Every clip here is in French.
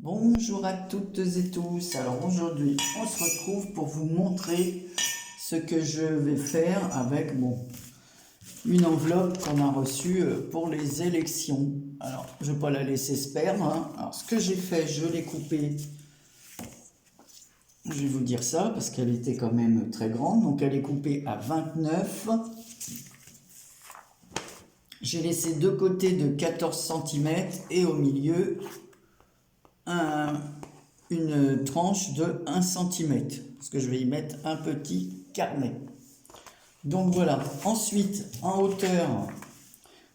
Bonjour à toutes et tous. Alors aujourd'hui, on se retrouve pour vous montrer ce que je vais faire avec une enveloppe qu'on a reçue pour les élections. Alors, je ne vais pas la laisser se perdre, hein. Alors, ce que j'ai fait, je l'ai coupée. Je vais vous dire ça parce qu'elle était quand même très grande. Donc, elle est coupée à 29. J'ai laissé deux côtés de 14 cm et au milieu une tranche de 1 cm, parce que je vais y mettre un petit carnet. Donc voilà. Ensuite, en hauteur,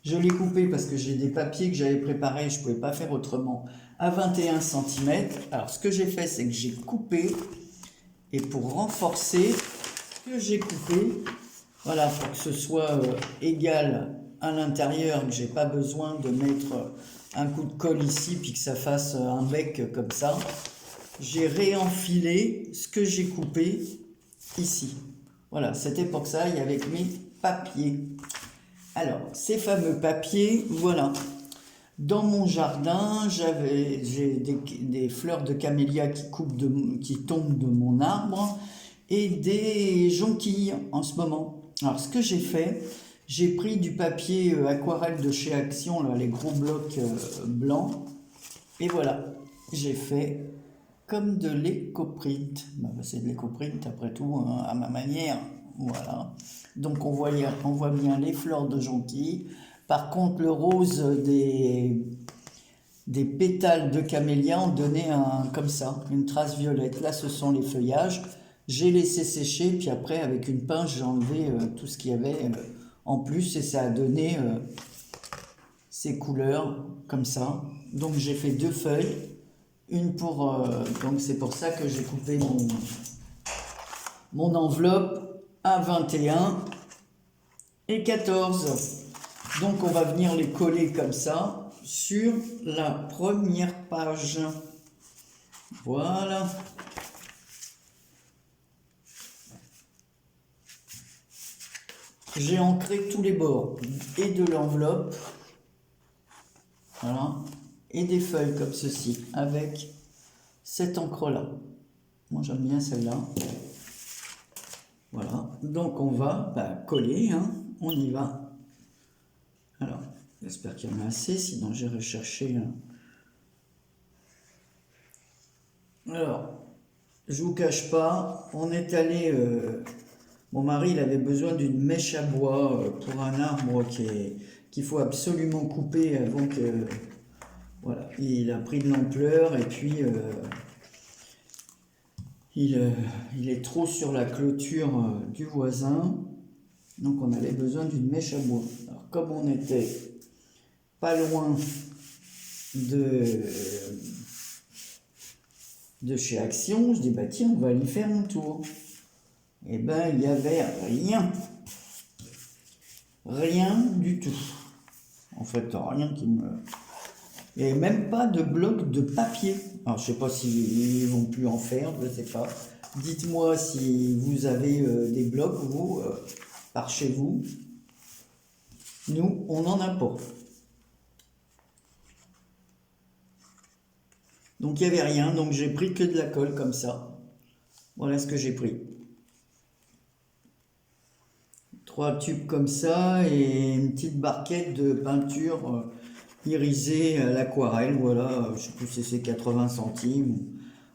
je l'ai coupé parce que j'ai des papiers que j'avais préparés, je ne pouvais pas faire autrement, à 21 cm. Alors ce que j'ai fait, c'est que j'ai coupé, et pour renforcer ce que j'ai coupé, voilà, pour que ce soit égal à l'intérieur, que j'ai pas besoin de mettre un coup de colle ici puis que ça fasse un bec comme ça, j'ai réenfilé ce que j'ai coupé ici. Voilà, c'était pour que ça aille avec mes papiers. Alors, ces fameux papiers, voilà. Dans mon jardin, j'ai des fleurs de camélia qui tombent de mon arbre et des jonquilles en ce moment. Alors, ce que j'ai fait, j'ai pris du papier aquarelle de chez Action, là, les gros blocs blancs, et voilà, j'ai fait comme de l'éco-print. C'est de l'éco-print après tout, hein, à ma manière. Voilà. Donc on voit bien les fleurs de jonquilles. Par contre, le rose des pétales de camélia ont donné comme ça, une trace violette. Là, ce sont les feuillages. J'ai laissé sécher, puis après, avec une pince, j'ai enlevé tout ce qu'il y avait en plus, et ça a donné ces couleurs comme ça. Donc j'ai fait deux feuilles. Une pour... donc c'est pour ça que j'ai coupé mon enveloppe à 21 et 14. Donc on va venir les coller comme ça sur la première page. Voilà. J'ai ancré tous les bords et de l'enveloppe. Voilà. Et des feuilles comme ceci, avec cette encre-là. Moi, j'aime bien celle-là. Voilà. Donc, on va coller, hein. On y va. Alors, j'espère qu'il y en a assez, sinon j'irai chercher. Alors, je vous cache pas, on est allé... mon mari, il avait besoin d'une mèche à bois pour un arbre qu'il faut absolument couper avant que... Voilà, il a pris de l'ampleur et puis il est trop sur la clôture du voisin, donc on avait besoin d'une mèche à bois. Alors comme on était pas loin de chez Action, je dis bah tiens, on va aller faire un tour. Et ben il n'y avait rien du tout. En fait, rien qui me... Il n'y avait même pas de bloc de papier. Alors, je ne sais pas s'ils vont plus en faire, je ne sais pas. Dites-moi si vous avez des blocs, vous, par chez vous. Nous, on n'en a pas. Donc, il n'y avait rien. Donc, j'ai pris que de la colle comme ça. Voilà ce que j'ai pris. 3 tubes comme ça et une petite barquette de peinture irisé à l'aquarelle, voilà, je sais plus si c'est 80 centimes,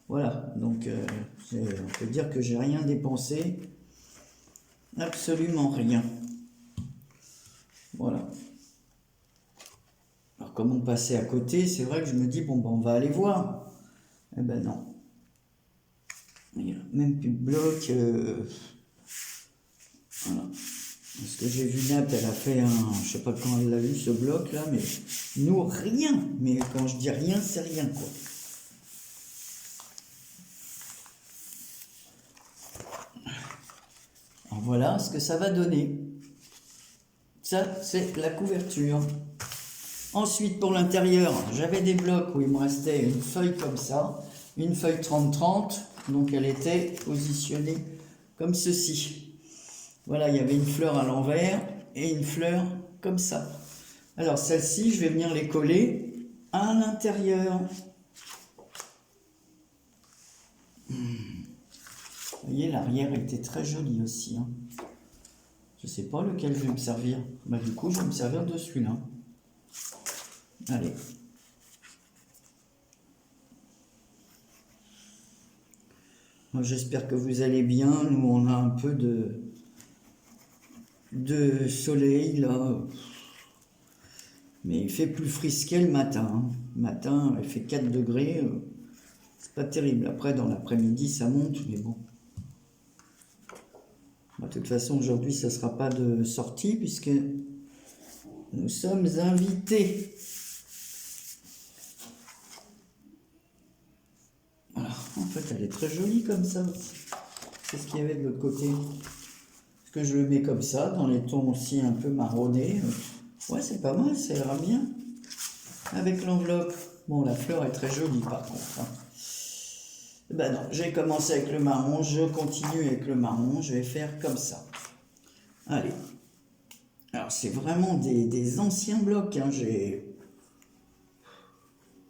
voilà, donc on peut dire que j'ai rien dépensé, absolument rien, voilà. Alors comme on passait à côté, c'est vrai que je me dis, bon, ben, on va aller voir, eh ben non, il n'y a même plus de bloc, voilà. Parce que j'ai vu Nat, elle a fait je sais pas quand elle l'a vu ce bloc là, mais nous rien. Mais quand je dis rien, c'est rien quoi. Alors voilà ce que ça va donner. Ça, c'est la couverture. Ensuite, pour l'intérieur, j'avais des blocs où il me restait une feuille comme ça, une feuille 30-30, donc elle était positionnée comme ceci. Voilà, il y avait une fleur à l'envers et une fleur comme ça. Alors, celle-ci, je vais venir les coller à l'intérieur. Vous voyez, l'arrière était très joli aussi. Hein. Je sais pas lequel je vais me servir. Bah, du coup, je vais me servir de celui-là. Allez. J'espère que vous allez bien. Nous, on a un peu de soleil là. Mais il fait plus frisquet le matin. Hein. Le matin, il fait 4 degrés. C'est pas terrible. Après, dans l'après-midi, ça monte, mais bon. De toute façon, aujourd'hui, ça ne sera pas de sortie puisque nous sommes invités. Voilà. En fait, elle est très jolie comme ça aussi. Qu'est-ce qu'il y avait de l'autre côté? Est-ce que je le mets comme ça, dans les tons aussi un peu marronnés? Ouais, c'est pas mal, ça ira bien. Avec l'enveloppe. Bon, la fleur est très jolie par contre. Hein. Ben non, j'ai commencé avec le marron, je continue avec le marron, je vais faire comme ça. Allez. Alors, c'est vraiment des anciens blocs. Hein.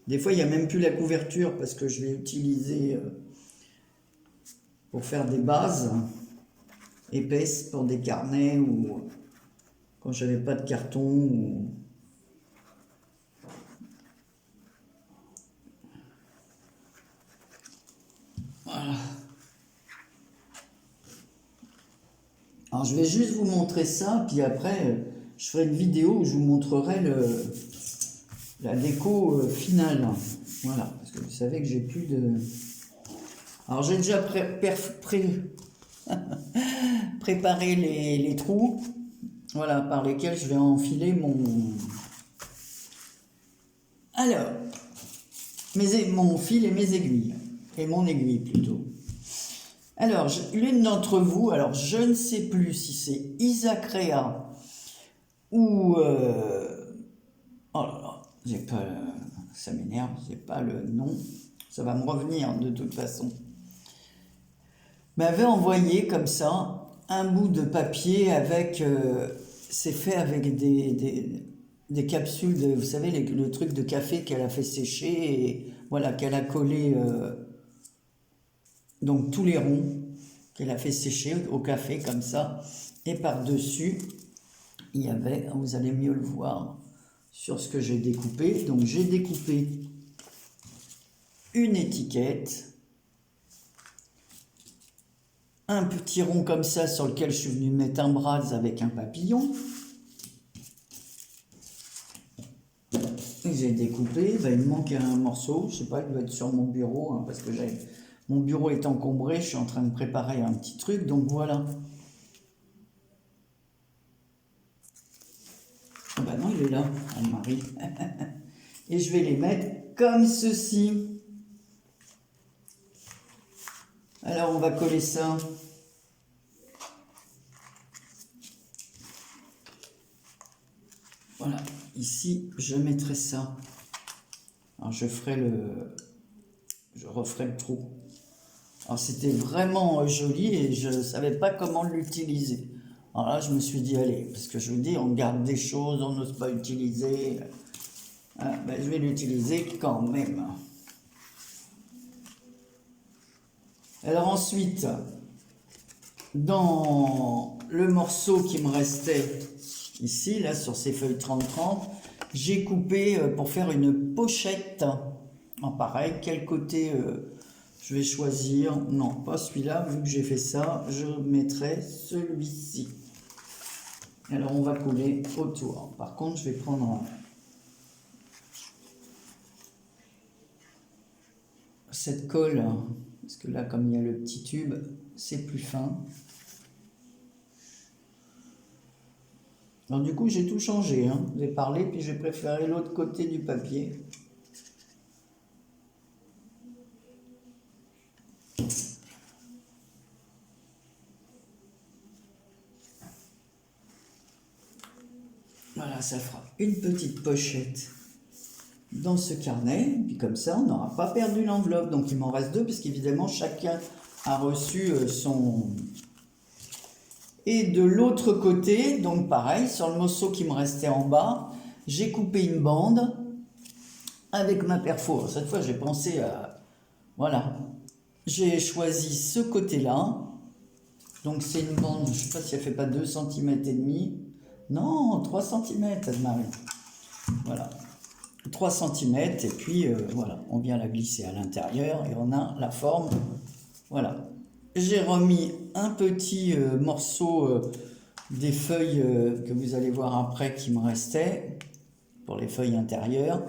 Des fois, il n'y a même plus la couverture parce que je vais utiliser pour faire des bases épaisses pour des carnets ou quand j'avais pas de carton. Ou... Voilà. Alors, je vais juste vous montrer ça, puis après, je ferai une vidéo où je vous montrerai la déco finale. Voilà, parce que vous savez que j'ai plus de... Alors, j'ai déjà préparé les trous, voilà, par lesquels je vais enfiler mon... Alors, mon fil et mes aiguilles, et mon aiguille plutôt. Alors, l'une d'entre vous, alors je ne sais plus si c'est Isaac Réa ou... oh là là, j'ai pas... ça m'énerve, j'ai pas le nom. Ça va me revenir de toute façon. M'avait envoyé comme ça un bout de papier avec... c'est fait avec des capsules de... Vous savez, le truc de café qu'elle a fait sécher et voilà, qu'elle a collé... donc tous les ronds qu'elle a fait sécher au café comme ça. Et par-dessus, il y avait, vous allez mieux le voir sur ce que j'ai découpé. Donc j'ai découpé une étiquette, un petit rond comme ça sur lequel je suis venu mettre un bras avec un papillon. Et j'ai découpé, ben, il me manque un morceau, je sais pas, il doit être sur mon bureau, hein, parce que mon bureau est encombré, je suis en train de préparer un petit truc, donc voilà. Ah bah non, il est là, Anne-Marie. Et je vais les mettre comme ceci. Alors, on va coller ça. Voilà, ici, je mettrai ça. Alors, je referai le trou. Alors, c'était vraiment joli et je ne savais pas comment l'utiliser. Alors là, je me suis dit, allez, parce que je vous dis, on garde des choses, on n'ose pas utiliser. Ah, ben, je vais l'utiliser quand même. Alors ensuite, dans le morceau qui me restait ici, là, sur ces feuilles 30-30, j'ai coupé pour faire une pochette. En pareil, quel côté je vais choisir? Non, pas celui-là, vu que j'ai fait ça, je mettrai celui-ci. Alors, on va coller autour. Par contre, je vais prendre cette colle, parce que là, comme il y a le petit tube, c'est plus fin. Alors, du coup, j'ai tout changé. Hein. J'ai parlé, puis j'ai préféré l'autre côté du papier. Voilà, ça fera une petite pochette dans ce carnet. Puis comme ça, on n'aura pas perdu l'enveloppe. Donc il m'en reste deux, puisqu'évidemment, chacun a reçu son... Et de l'autre côté, donc pareil, sur le morceau qui me restait en bas, j'ai coupé une bande avec ma perfo. Cette fois, j'ai pensé à... Voilà. j'ai choisi ce côté-là. Donc c'est une bande, je ne sais pas si elle fait pas 2 cm et demi. Non, 3 cm, Anne-Marie. Voilà. 3 cm et puis voilà, on vient la glisser à l'intérieur et on a la forme. Voilà. J'ai remis un petit morceau des feuilles que vous allez voir après qui me restait pour les feuilles intérieures.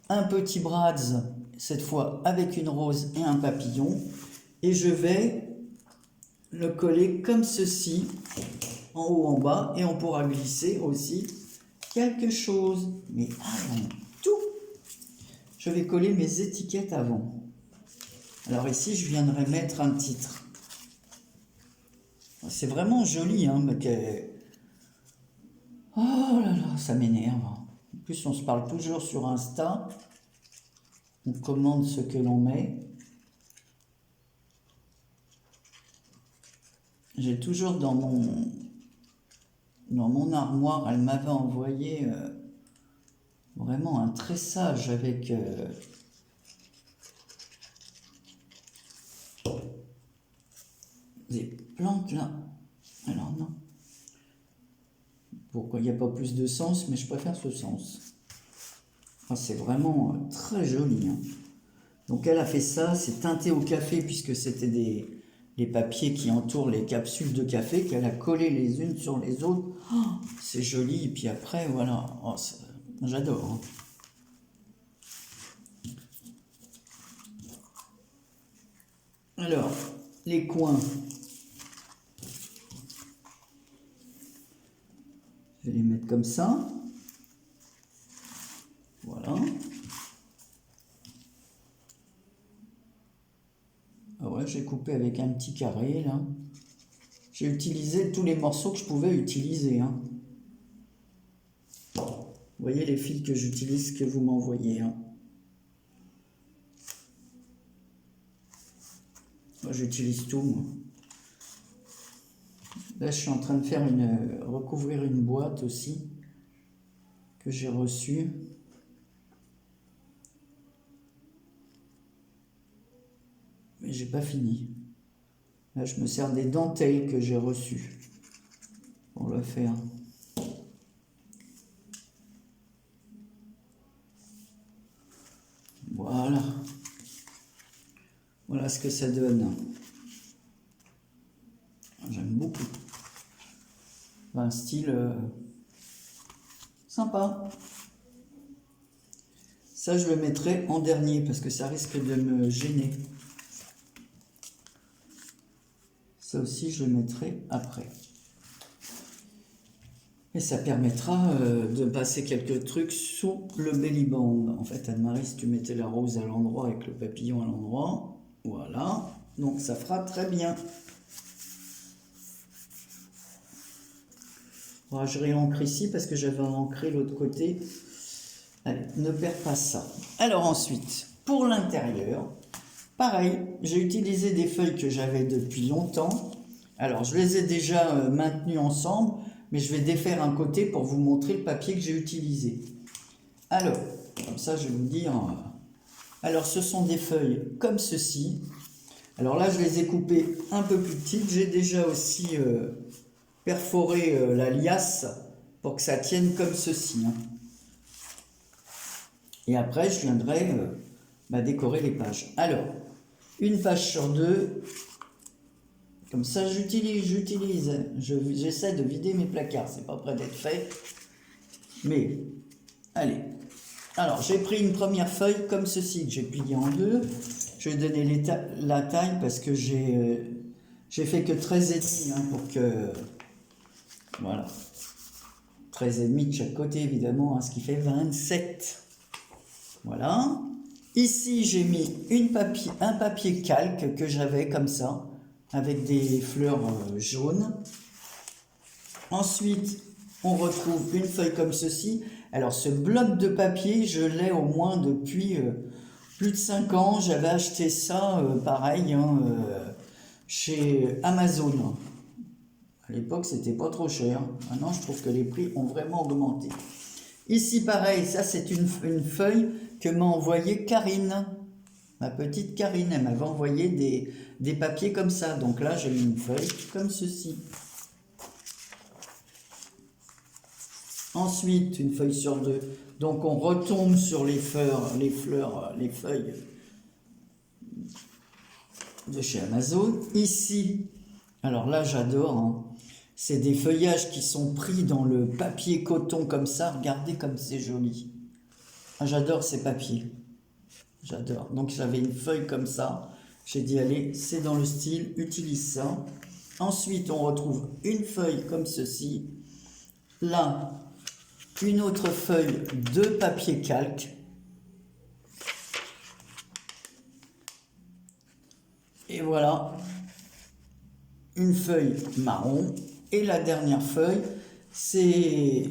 Un petit brads, cette fois avec une rose et un papillon. Et je vais le coller comme ceci, en haut, en bas, et on pourra glisser aussi quelque chose. Mais avant tout, je vais coller mes étiquettes avant. Alors ici, je viendrai mettre un titre. C'est vraiment joli, hein, mais oh là là, ça m'énerve. En plus, on se parle toujours sur Insta. On commande ce que l'on met. J'ai toujours dans mon armoire, elle m'avait envoyé vraiment un tressage avec des plantes là. Alors non. Pourquoi il n'y a pas plus de sens, mais je préfère ce sens. Ah, c'est vraiment très joli. Hein. Donc elle a fait ça, c'est teinté au café puisque c'était les papiers qui entourent les capsules de café qu'elle a collé les unes sur les autres. Oh, c'est joli, et puis après, voilà, oh, j'adore. Hein. Alors, les coins. Je vais les mettre comme ça. Voilà. Ah ouais, j'ai coupé avec un petit carré, là. J'ai utilisé tous les morceaux que je pouvais utiliser. Hein. Vous voyez les fils que j'utilise, que vous m'envoyez. Hein. Moi, j'utilise tout, moi. Là, je suis en train de faire recouvrir une boîte aussi, que j'ai reçue. Mais j'ai pas fini. Là, je me sers des dentelles que j'ai reçues pour le faire. Voilà. Voilà ce que ça donne. J'aime beaucoup. Un style sympa. Ça, je le mettrai en dernier parce que ça risque de me gêner. Ça aussi, je le mettrai après. Et ça permettra de passer quelques trucs sous le belly band. En fait, Anne-Marie, si tu mettais la rose à l'endroit avec le papillon à l'endroit, voilà. Donc, ça fera très bien. Voilà, je réancre ici parce que j'avais ancré l'autre côté. Allez, ne perds pas ça. Alors ensuite, pour l'intérieur, pareil, j'ai utilisé des feuilles que j'avais depuis longtemps. Alors, je les ai déjà maintenues ensemble, mais je vais défaire un côté pour vous montrer le papier que j'ai utilisé. Alors, comme ça, je vais vous dire... alors, ce sont des feuilles comme ceci. Alors là, je les ai coupées un peu plus petites. J'ai déjà aussi perforé la liasse pour que ça tienne comme ceci. Hein. Et après, je viendrai décorer les pages. Alors, une page sur deux. Comme ça, j'utilise. J'essaie de vider mes placards. C'est pas prêt d'être fait. Mais, allez. Alors, j'ai pris une première feuille comme ceci, que j'ai pliée en deux. Je vais donner la taille parce que j'ai fait que 13,5 hein, pour que... Voilà. 13,5 de chaque côté, évidemment, hein, ce qui fait 27. Voilà. Ici, j'ai mis un papier calque que j'avais comme ça, avec des fleurs jaunes. Ensuite, on retrouve une feuille comme ceci. Alors, ce bloc de papier, je l'ai au moins depuis plus de 5 ans. J'avais acheté ça, pareil, hein, chez Amazon. À l'époque, c'était pas trop cher. Maintenant, je trouve que les prix ont vraiment augmenté. Ici, pareil, ça, c'est une feuille que m'a envoyée Karine. Ma petite Karine, elle m'avait envoyé des papiers comme ça. Donc là, j'ai mis une feuille comme ceci. Ensuite, une feuille sur deux. Donc on retombe sur les feuilles de chez Amazon. Ici, alors là j'adore, hein, c'est des feuillages qui sont pris dans le papier coton comme ça. Regardez comme c'est joli. Ah, j'adore ces papiers. J'adore. Donc j'avais une feuille comme ça. J'ai dit allez, c'est dans le style, utilise ça. Ensuite, on retrouve une feuille comme ceci. Là, une autre feuille de papier calque. Et voilà, une feuille marron. Et la dernière feuille, c'est...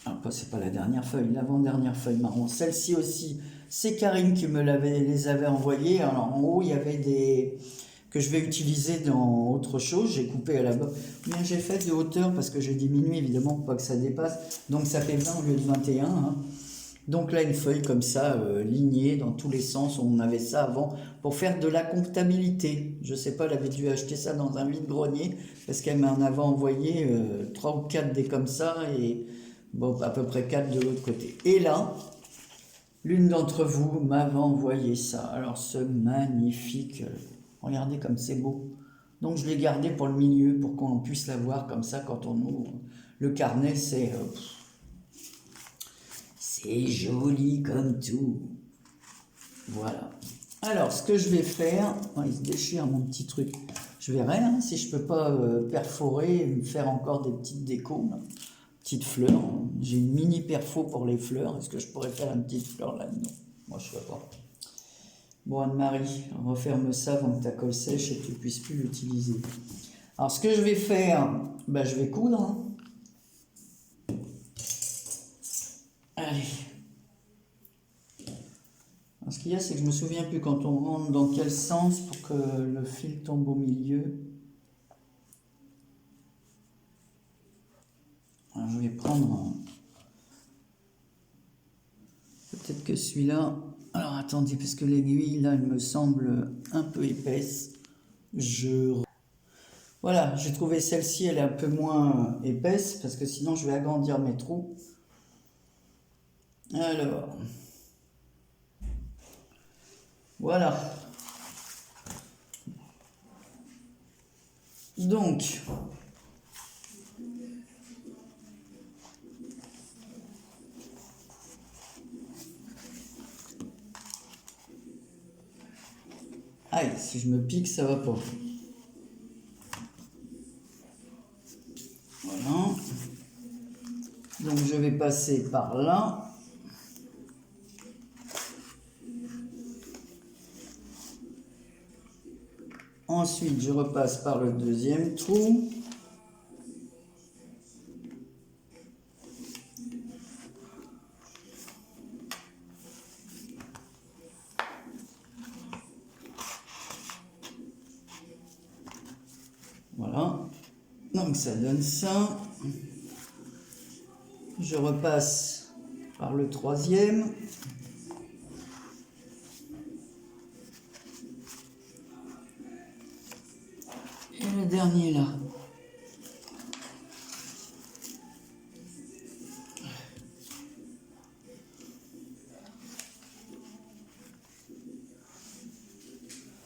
Ah, c'est pas la dernière feuille, l'avant-dernière feuille marron. Celle-ci aussi, c'est Karine qui les avait envoyées. Alors en haut, il y avait des... que je vais utiliser dans autre chose. J'ai coupé à la base. Bien, j'ai fait de hauteur parce que j'ai diminué évidemment pour pas que ça dépasse. Donc ça fait 20 au lieu de 21. Hein. Donc là, une feuille comme ça, lignée dans tous les sens. On avait ça avant pour faire de la comptabilité. Je sais pas, elle avait dû acheter ça dans un vide-grenier parce qu'elle m'en avait envoyé 3 ou 4 des comme ça et bon, à peu près 4 de l'autre côté. Et là, l'une d'entre vous m'avait envoyé ça. Alors ce magnifique, regardez comme c'est beau. Donc je l'ai gardé pour le milieu pour qu'on puisse la voir comme ça quand on ouvre. Le carnet, c'est joli comme tout. Voilà. Alors, ce que je vais faire... Oh, il se déchire mon petit truc. Je verrai hein, si je peux pas perforer et me faire encore des petites décos. Là. Petites fleurs. J'ai une mini perfo pour les fleurs. Est-ce que je pourrais faire une petite fleur là-dedans? Moi, je ne sais pas. Bon, Anne-Marie, referme ça avant que ta colle sèche et que tu ne puisses plus l'utiliser. Alors, ce que je vais faire, ben, je vais coudre. Hein. Allez. Alors, ce qu'il y a, c'est que je me souviens plus quand on rentre dans quel sens pour que le fil tombe au milieu. Alors, je vais prendre peut-être que celui-là... Alors, attendez, parce que l'aiguille, là, elle me semble un peu épaisse. Voilà, j'ai trouvé celle-ci, elle est un peu moins épaisse, parce que sinon, je vais agrandir mes trous. Alors... Voilà. Donc, aïe, si je me pique, ça va pas. Voilà. Donc, je vais passer par là. Ensuite, je repasse par le deuxième trou. Voilà. Donc, ça donne ça. Je repasse par le troisième. Et le dernier là.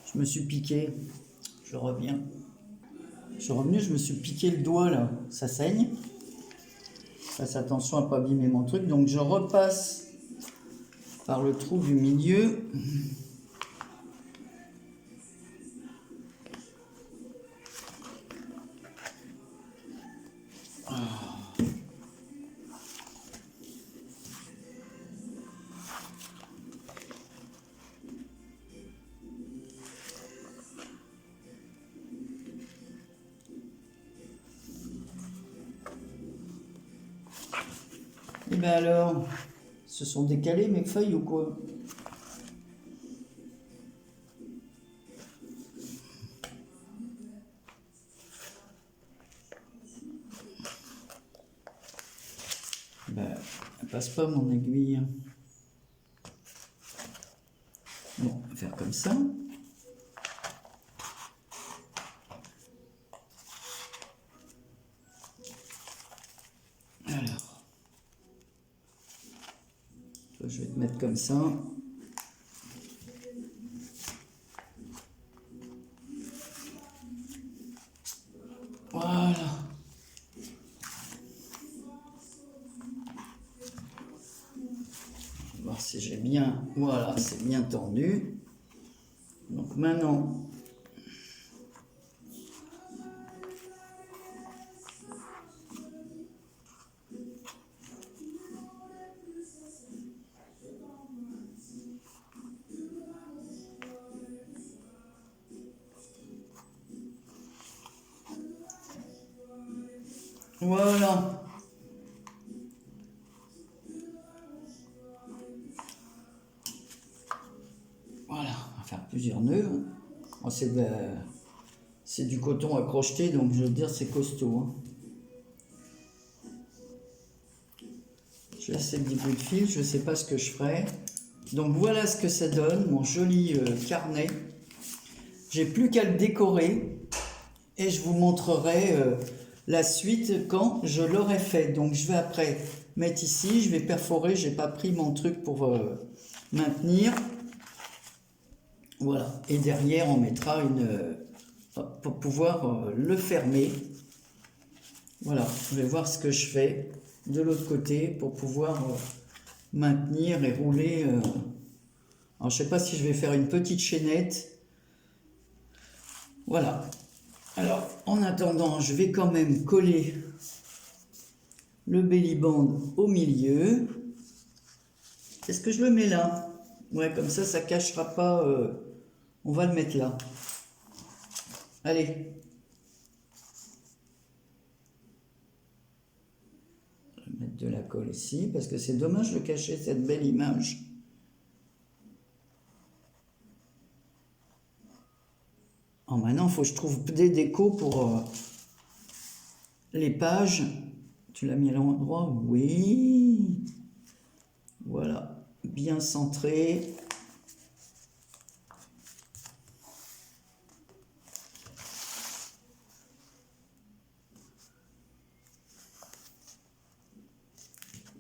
Je me suis piqué. Je reviens. Je suis revenu, je me suis piqué le doigt là. Ça saigne. Fasse attention à ne pas abîmer mon truc. Donc je repasse par le trou du milieu. Et bien alors, se sont décalées mes feuilles ou quoi? Ben, elle passe pas mon aiguille. Bon, on va faire comme ça. ça. Alors, je vais te mettre comme ça. Voilà. On va voir si j'ai bien... Voilà, c'est bien tendu. Donc maintenant... Voilà. Voilà, on va faire plusieurs nœuds. Bon, c'est du coton à crocheter, donc je veux dire c'est costaud. Hein. J'ai assez de bout de fil, je ne sais pas ce que je ferai. Donc voilà ce que ça donne, mon joli carnet. J'ai plus qu'à le décorer et je vous montrerai la suite quand je l'aurai fait. Donc je vais après mettre ici, je vais perforer, j'ai pas pris mon truc pour maintenir. Voilà, et derrière on mettra une pour pouvoir le fermer. Voilà, je vais voir ce que je fais de l'autre côté pour pouvoir maintenir et rouler. Alors je sais pas si je vais faire une petite chaînette. Voilà. Alors en attendant, je vais quand même coller le belly band au milieu. Est-ce que je le mets là? Ouais, comme ça cachera pas. On va le mettre là. Allez. Je vais mettre de la colle ici, parce que c'est dommage de cacher cette belle image. Oh, maintenant, il faut que je trouve des décos pour les pages. Tu l'as mis à l'endroit? Oui. Voilà. Bien centré.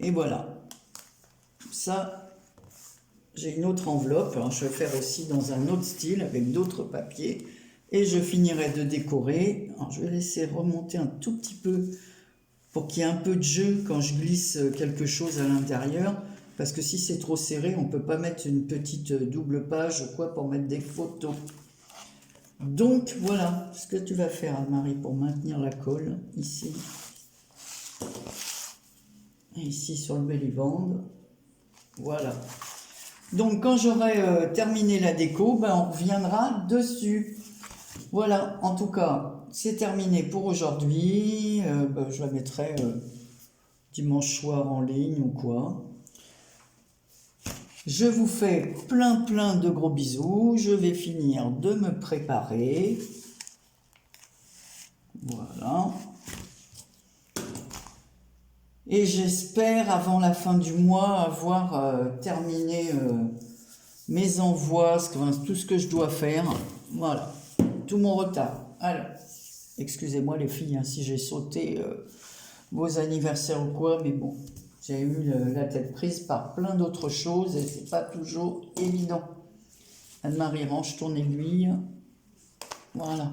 Et voilà. Ça, j'ai une autre enveloppe. Alors, je vais faire aussi dans un autre style avec d'autres papiers. Et je finirai de décorer. Alors, je vais laisser remonter un tout petit peu pour qu'il y ait un peu de jeu quand je glisse quelque chose à l'intérieur. Parce que si c'est trop serré, on ne peut pas mettre une petite double page ou quoi pour mettre des photos. Donc voilà ce que tu vas faire, Anne-Marie, pour maintenir la colle ici. Et ici sur le belly band. Voilà. Donc quand j'aurai terminé la déco, ben, on reviendra dessus. Voilà, en tout cas, c'est terminé pour aujourd'hui. Ben, je la mettrai dimanche soir en ligne ou quoi. Je vous fais plein de gros bisous. Je vais finir de me préparer. Voilà. Et j'espère, avant la fin du mois, avoir terminé mes envois, tout ce que je dois faire. Voilà, tout mon retard. Alors, excusez-moi les filles, hein, si j'ai sauté vos anniversaires ou quoi, mais bon, j'ai eu la tête prise par plein d'autres choses et c'est pas toujours évident. Anne-Marie, range ton aiguille. Voilà.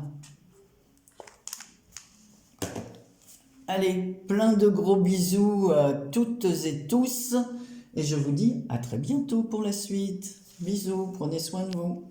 Allez, plein de gros bisous à toutes et tous. Et je vous dis à très bientôt pour la suite. Bisous, prenez soin de vous.